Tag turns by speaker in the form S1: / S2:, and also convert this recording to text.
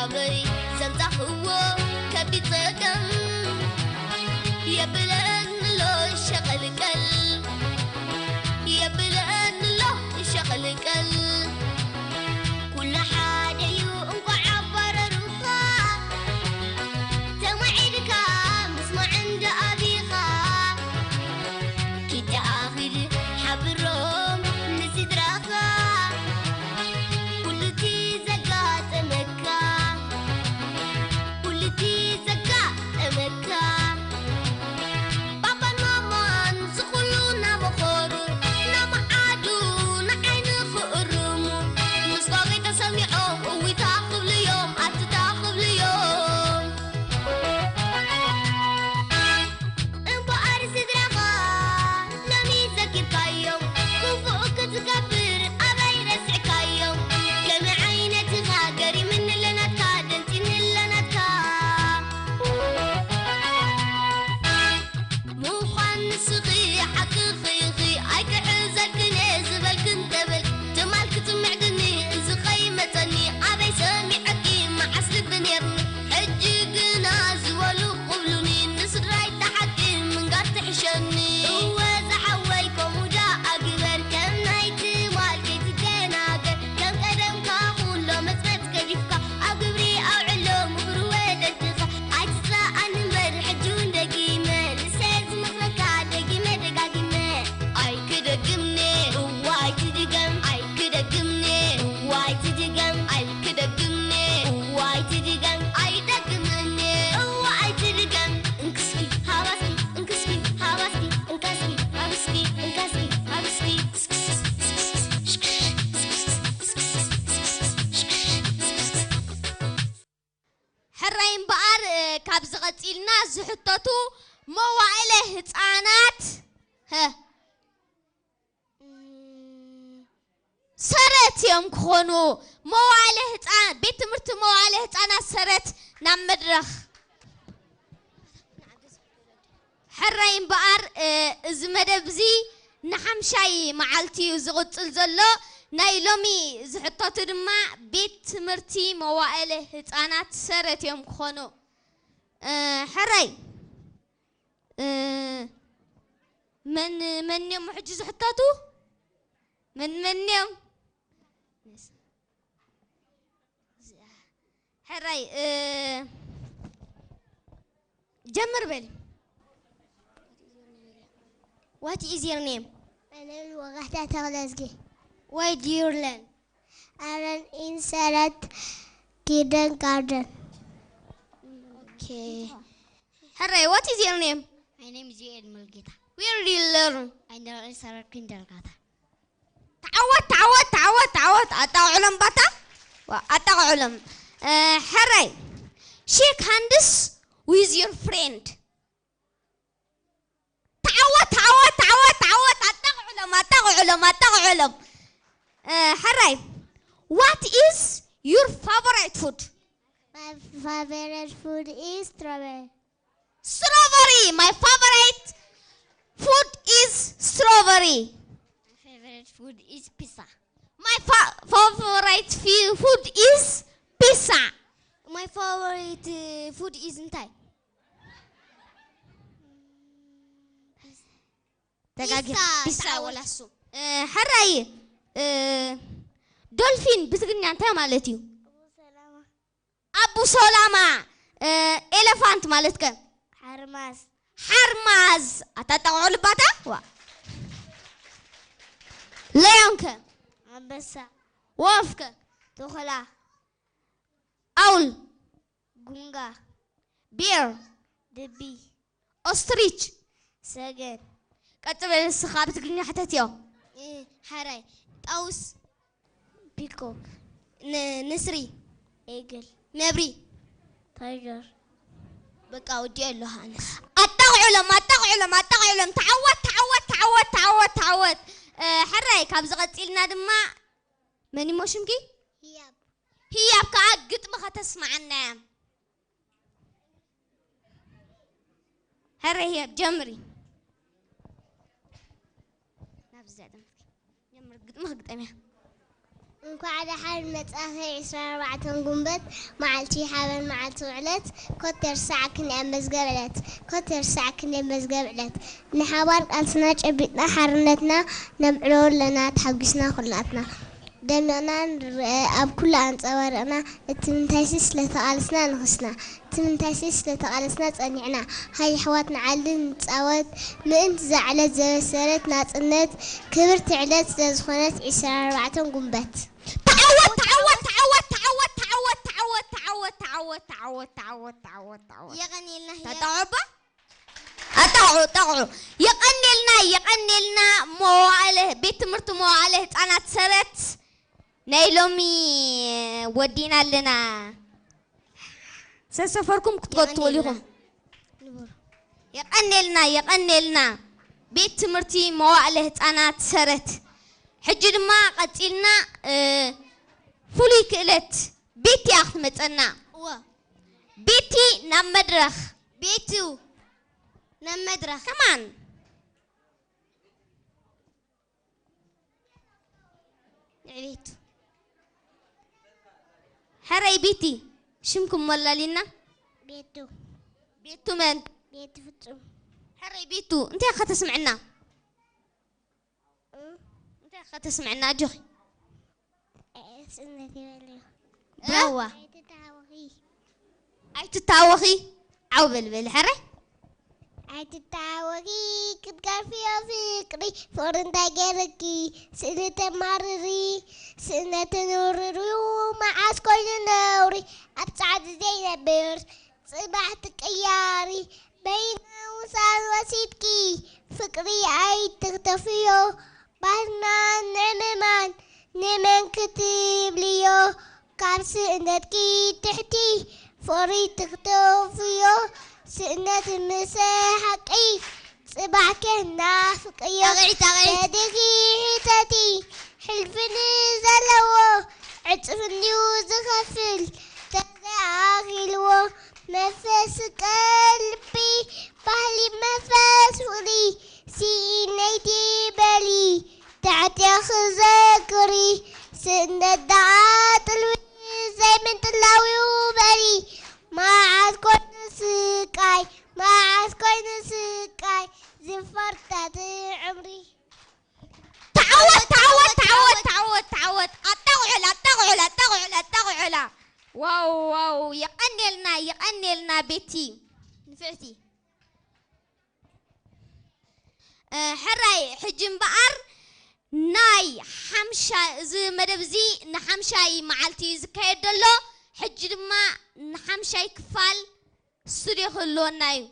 S1: أبي زمزح هو كبي تقم يبلن له شغل قل يبلن له شغل قل كل حدا ينقع عبر رفاق توعدك مسمع عند أبيخا كده آخر حبرهم نسدرخا كل تي زقات مكة كل تي زقات مكة بابا ماما نسخلونا بخورو نام عادو نعين خرمو نصبغي تسمعهم ويتاخذ اليوم أتتاخذ اليوم انبو أرسد رغا نمي زكي كايوم كوفوك تكبر أبي رسعك يوم كم عينة تغاقري من اللي نتكاد انتين اللي نتكاد مو خان صغي حق خيخي ايك حزك نزبل كنتبل جمالك تمعدني انز خيمتني ابي سامي حكيم مع عسل بنيرني حجي قناز ولو قبلوني نسر راي تحكيم من قد تحشني هو زحويكم وجاء قبل كم نايتي مالكي تتناقر كم قدم كاخون لو مسمت كجفكا اقبري او علوم وبرويد التخا اجزا انمر حجون دقيمة لسيز مخلقا دقيمة دقاقيمة اي كده قمني واي تدقم اي كده قمني واي تدقم اي كده قمني واي تدقم اي دقمني واي تدقم انكسكي هواسكي انكسكي هواسكي انكسكي هواسكي انكسكي هواسكي حرين بقر كابز قتيلنا زحطتو مواعله هتصانات ها سرت يوم كخونو مواعله هتصانات بيت مرت مواعله هتصانات سرت نام مدرخ حرين بقر زمدبزي نحمشاي معلتي وزغطل زلو ناي لومي زحطتو دما بيت مرتي مواعله هتصانات سرت يوم كخونو حري من يوم حجز حطاتو من يوم حري جمر بلي What is your name?
S2: My name is Wagahta Taglasgi.
S1: Why do you learn?
S2: I run in Sarat Kidden Garden.
S1: Okay. Hooray, what is your name?
S2: My name is Yael Mulgita.
S1: Where do you learn?
S2: I learn in Sarat Kindergarten.
S1: تعود أتا علم بطا وأتا علم hooray. Shake hands with your friend. تعود أتا علم hooray. What is your favorite food?
S2: My favorite food is strawberry.
S1: Strawberry. My favorite food is strawberry.
S2: My favorite food is pizza.
S1: My favorite food is pizza.
S2: My favorite food is Thai.
S1: Pizza ولا سو. حراي. دولفين بتقولني أنت مالتيو. أبو سلامة. إلفانت مالتك. حرماز. أتتقول بطة؟ ليونك.
S2: عبسة.
S1: وفك.
S2: تخلا.
S1: أول.
S2: جونجا.
S1: بير.
S2: دبي.
S1: أستريتش.
S2: سجن.
S1: كتب السخابة تقولني حتى تيو.
S2: حراي. طاووس. بيكوك.
S1: نسري.
S2: إيجل.
S1: نبري.
S2: تايجر.
S1: بقى ودي له أنا. أتعلم تعود. حراي كابز قتيلنا دما ماني موشمكي؟ هي بقى قد ما تسمعنا. حراي هي جمري. نفس زادم. جمر قد ما قد أمي.
S2: እንኳዕ ሓን መጻኺ 24 ጉንበት መዓልቲ ሓበን መዓልቲ ዕለት ኮተር ሰዓት ክንያ መዝገብ ዕለት ኮተር ሰዓት ክንያ መዝገብ ዕለት ንሓባር ቃልስና ጨቢጥና ሓርነትና ነምዕሎ ለና ተሓጊስና ኩላትና ደምና ኣብ ኩሉ አንጸባረቕና እቲ ምንታይሲ ስለተቃልስና ንኽስና እቲ ምንታይሲ ስለተቃልስና ጸኒዕና ሃይ ኣሕዋት ንዓልን ንጻወት ምእንቲ ዛዕለት ዘበሰረት ናጽነት ክብርቲ ዕለት ስለዝኾነት 24 ጉንበት تعوت يغنيلنا
S1: تتعبى يقنلنا مواله بيت مرت مواله انا تسرت نايلومي ودينا لنا سفركم كتقطوا لهم يقنلنا بيت مرتي مواله انا تسرت حجي ما قتلنا فولي كلت بيتي اخمطنا بيتي نام مدرخ
S2: بيتو نام مدرخ
S1: كمان عريتو حري بيتي شمكم ولا لنا بيتو من
S2: بيتو فتو
S1: حري بيتو انت يا اخي تسمعنا انت يا اخي تسمعنا جوخي
S2: سنتي ولي
S1: براوة أي تتاوخي عو بلبل حري
S2: أي تتاوخي كتقال فيها فكري فورن تاجركي سنة مرري سنة نورري ومعاس كل نوري أبسعد زي بيرس صباحتك أياري بين وصال وسيدكي فكري أي تختفيو بارنا نعممان نمن كتب ليو كارس إنتكي تحتي فوري تختفيو سنة مساحكي صباحك نافقيو تدقي حتتي حلفني زلوو عطفني وزخفل تداخلو نفس قلبي بحلي نفس ولي سينيتي بالي تعتي خذكري سنة دعات زي من تلاوي وبري ما عاد كون سكاي ما عاد كون سكاي زفرت عمري
S1: تعود التغعل واو يقنلنا بيتي نفعتي حراي حجم بقر ناي حمشا زي مدبزي نحمشاي معلتي زكايدلو حج دما نحمشاي كفال سوري خلو ناي